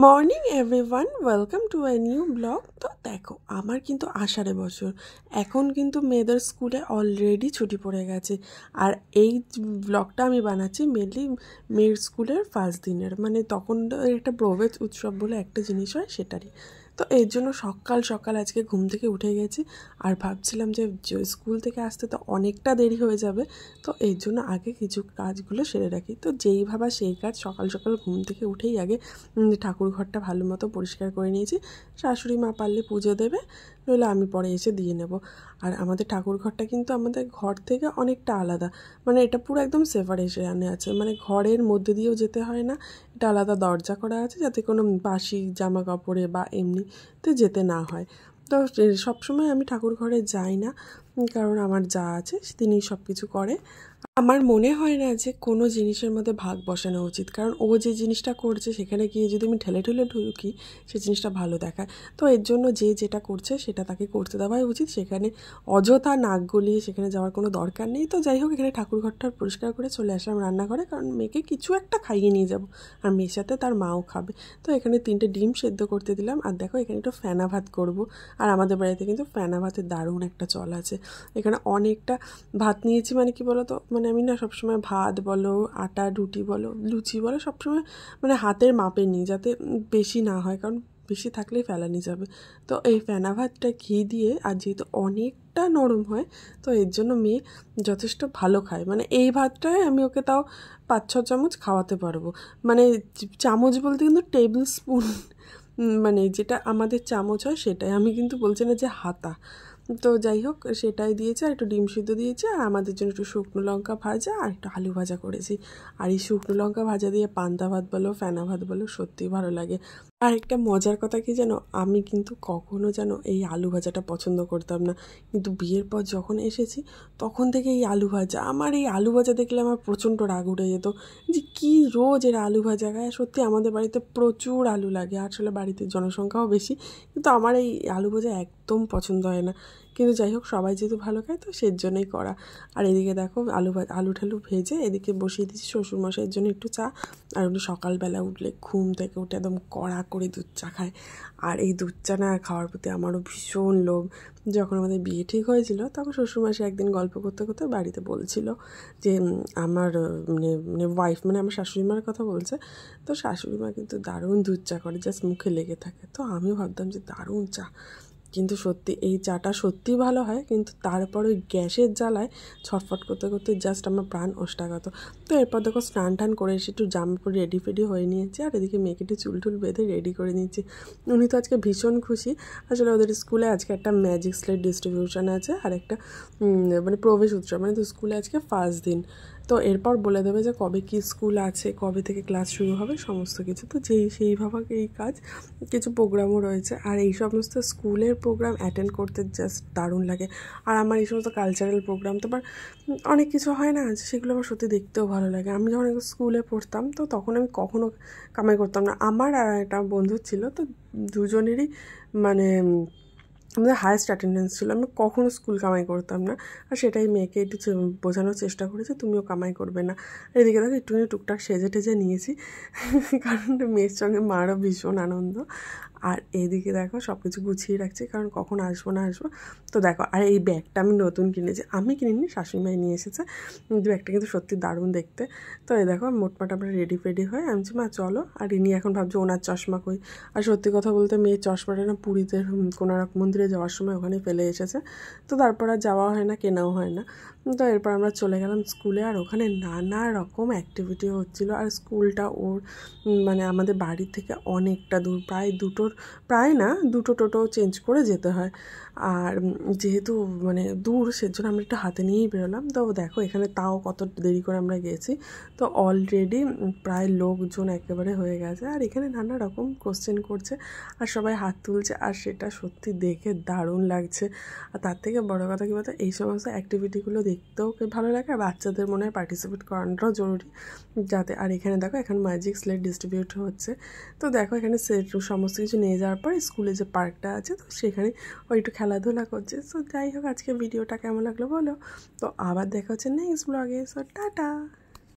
Morning everyone, welcome to a new blog. তো দেখো, আমার কিন্তু আষাঢ়ে বছর, এখন কিন্তু মেয়েদের স্কুলে অলরেডি ছুটি পড়ে গেছে। আর এই ব্লগটা আমি বানাচ্ছি মেনলি মেয়ের স্কুলের ফার্স্ট দিনের, মানে তখন একটা প্রবেশ উৎসব বলে একটা জিনিস হয়, সেটারই। তো এর জন্য সকাল সকাল আজকে ঘুম থেকে উঠে গেছি, আর ভাবছিলাম যে স্কুল থেকে আসতে তো অনেকটা দেরি হয়ে যাবে, তো এর জন্য আগে কিছু কাজগুলো সেরে রাখি। তো যেই ভাবা সেই কাজ, সকাল সকাল ঘুম থেকে উঠেই আগে ঠাকুর ঘরটা ভালো মতো পরিষ্কার করে নিয়েছি। শাশুড়ি মা পারলে পুজো দেবে, নইলে আমি পরে এসে দিয়ে নেব। আর আমাদের ঠাকুর ঘরটা কিন্তু আমাদের ঘর থেকে অনেকটা আলাদা, মানে এটা পুরো একদম সেপারেশনে আছে, মানে ঘরের মধ্যে দিয়েও যেতে হয় না, এটা আলাদা দরজা করা আছে যাতে কোনো বাসি জামা কাপড়ে বা এমনিতে যেতে না হয়। তো সবসময় আমি ঠাকুর ঘরে যাই না, কারণ আমার যা আছে তিনি সব কিছু করে। আমার মনে হয় না যে কোনো জিনিসের মধ্যে ভাগ বসানো উচিত, কারণ ও যে জিনিসটা করছে সেখানে গিয়ে যদি আমি ঠেলে ঠেলে ঢুকি, সেই জিনিসটা ভালো দেখায়। তো এর জন্য যে যেটা করছে সেটা তাকে করতে দেওয়াই উচিত, সেখানে অযথা নাক গলিয়ে সেখানে যাওয়ার কোনো দরকার নেই। তো যাই হোক, এখানে ঠাকুর ঘরটা পরিষ্কার করে চলে আসলাম রান্নাঘরে, কারণ মেয়েকে কিছু একটা খাইয়ে নিয়ে যাব, আর মেয়ের সাথে তার মাও খাবে। তো এখানে 3টে ডিম সেদ্ধ করতে দিলাম, আর দেখো এখানে একটু ফেনা ভাত করব। আর আমাদের বাড়িতে কিন্তু ফেনা ভাতের দারুণ একটা চল আছে। এখানে অনেকটা ভাত নিয়েছি, মানে কি বলো তো, মানে আমি না সবসময় ভাত বলো, আটা রুটি বলো, লুচি বলো, সবসময় মানে হাতের মাপে নিই, যাতে বেশি না হয়, কারণ বেশি থাকলেই ফেলানি যাবে। তো এই ফেনা ভাতটা ঘি দিয়ে, আর যেহেতু অনেকটা নরম হয়, তো এর জন্য মেয়ে যথেষ্ট ভালো খায়। মানে এই ভাতটায় আমি ওকে তাও 5-6 চামচ খাওয়াতে পারবো, মানে চামচ বলতে কিন্তু টেবিল স্পুন, মানে যেটা আমাদের চামচ হয় সেটাই, আমি কিন্তু বলছি না যে হাতা। তো যাই হোক, সেটাই দিয়েছে, আর একটু ডিম সিদ্ধ দিয়েছে, আর আমাদের জন্য একটু শুকনো লঙ্কা ভাজা আর একটু আলু ভাজা করেছি। আর এই শুকনো লঙ্কা ভাজা দিয়ে পান্তা ভাত বলো, ফেনা ভাত বলো, সত্যিই ভালো লাগে। আর একটা মজার কথা কি জানো, আমি কিন্তু কখনো যেন এই আলু ভাজাটা পছন্দ করতাম না, কিন্তু বিয়ের পর যখন এসেছি তখন থেকে এই আলু ভাজা, আমার এই আলু ভাজা দেখলে আমার প্রচণ্ড রাগ উঠে যেত, যে কী রোজ এরা আলু ভাজা খায়। সত্যি আমাদের বাড়িতে প্রচুর আলু লাগে, আসলে বাড়িতে জনসংখ্যাও বেশি, কিন্তু আমার এই আলু ভাজা একদম পছন্দ হয় না। কিন্তু যাই হোক, সবাই যেহেতু ভালো খায় তো সেই জন্যই করা। আর এদিকে দেখো আলু ঠালু ভেজে এদিকে বসিয়ে দিচ্ছি শ্বশুরমশাইয়ের জন্য একটু চা। আর উনি সকালবেলা উঠলে ঘুম থেকে উঠে একদম কড়া করে দুধ চা খায়, আর এই দুধ চা না খাওয়ার প্রতি আমারও ভীষণ লোভ। যখন আমাদের বিয়ে ঠিক হয়েছিল তখন শ্বশুরমশাই একদিন গল্প করতে করতে বাড়িতে বলছিল যে আমার মানে ওয়াইফ, মানে আমার শাশুড়িমার কথা বলছে। তো শাশুড়িমা কিন্তু দারুণ দুধ চা করে, জাস্ট মুখে লেগে থাকে। তো আমিও ভাবতাম যে দারুণ চা, কিন্তু সত্যি এই চাটা সত্যিই ভালো হয়, কিন্তু তারপর ওই গ্যাসের জ্বালায় ছটফট করতে করতে জাস্ট আমার প্রাণ ওষ্ঠাগত। তো এরপর দেখো স্নান টান করে এসে একটু জামা পরে রেডি ফেডি হয়ে নিয়েছি, আর এদিকে মেয়েকে একটু চুল টুল বেঁধে রেডি করে নিয়েছি। উনি তো আজকে ভীষণ খুশি, আসলে ওদের স্কুলে আজকে একটা ম্যাজিক স্লেট ডিস্ট্রিবিউশন আছে, আর একটা মানে প্রবেশ উৎসব, মানে তো স্কুলে আজকে ফার্স্ট দিন। তো এরপর বলে দেবে যে কবে কি স্কুল আছে, কবে থেকে ক্লাস শুরু হবে, সমস্ত কিছু। তো সেইভাবে এই কাজ, কিছু প্রোগ্রামও রয়েছে, আর এই সমস্ত স্কুলের প্রোগ্রাম অ্যাটেন্ড করতে জাস্ট দারুণ লাগে। আর আমার এই সমস্ত কালচারাল প্রোগ্রাম তো আবার অনেক কিছু হয় না, সেগুলো আমার সত্যি দেখতেও ভালো লাগে। আমি যখন স্কুলে পড়তাম তো তখন আমি কখনো কামাই করতাম না। আমার আর একটা বন্ধু ছিল, তো দুজনেরই মানে আমাদের হায়েস্ট অ্যাটেন্ডেন্স ছিল, আমি কখনও স্কুল কামাই করতাম না। আর সেটাই মেয়েকে একটু বোঝানোর চেষ্টা করেছে, তুমিও কামাই করবে না। এদিকে দেখো একটুখানি টুকটাক সেজে টেজে নিয়েছি, কারণ মেয়ের সঙ্গে মারও ভীষণ আনন্দ। আর এইদিকে দেখো সব কিছু গুছিয়ে রাখছি, কারণ কখন আসবো না আসবো। তো দেখো, আর এই ব্যাগটা আমি নতুন কিনেছি, আমি কিনিনি, শাশুড়িমাই নিয়ে এসেছে। ব্যাগটা কিন্তু সত্যি দারুণ দেখতে। তো এই দেখো মোটমাট আমরা রেডি ফেডি হয়ে আমি বলছি, মা চলো। আর ইনি এখন ভাবছি ওনার চশমা কই। আর সত্যি কথা বলতে মেয়ের চশমাটা না পুরীতে কোণার্ক মন্দিরে যাওয়ার সময় ওখানে ফেলে এসেছে, তো তারপর আর যাওয়া হয় না, কেনাও হয় না। তো এরপর আমরা চলে গেলাম স্কুলে, আর ওখানে নানা রকম অ্যাক্টিভিটি হচ্ছিলো। আর স্কুলটা ওর মানে আমাদের বাড়ি থেকে অনেকটা দূর, প্রায় না, 2টো টোটো চেঞ্জ করে যেতে হয়। আর যেহেতু মানে দূর, সেজন্য আমরা একটু হাতে নিয়েই বেরোলাম। তো দেখো এখানে তাও কত দেরি করে আমরা গেছি, তো অলরেডি প্রায় লোকজন একেবারে হয়ে গেছে। আর এখানে নানা রকম কোশ্চেন করছে, আর সবাই হাত তুলছে, আর সেটা সত্যি দেখে দারুণ লাগছে। আর তার থেকে বড় কথা কী বলতো, এই সমস্ত অ্যাক্টিভিটিগুলো দেখতেও ভালো লাগে, আর বাচ্চাদের মনে হয় পার্টিসিপেট করানোটাও জরুরি, যাতে। আর এখানে দেখো এখন ম্যাজিক স্লেট ডিস্ট্রিবিউট হচ্ছে। তো দেখো এখানে সমস্ত কিছু নিয়ে যাওয়ার পর স্কুলে যে পার্কটা আছে, তো সেখানে ওই একটু খেলাধুলা করছে। সো যাই হোক, আজকে ভিডিওটা কেমন লাগলো বলো। তো আবার দেখা হচ্ছে নেক্সট ব্লগে। So tata.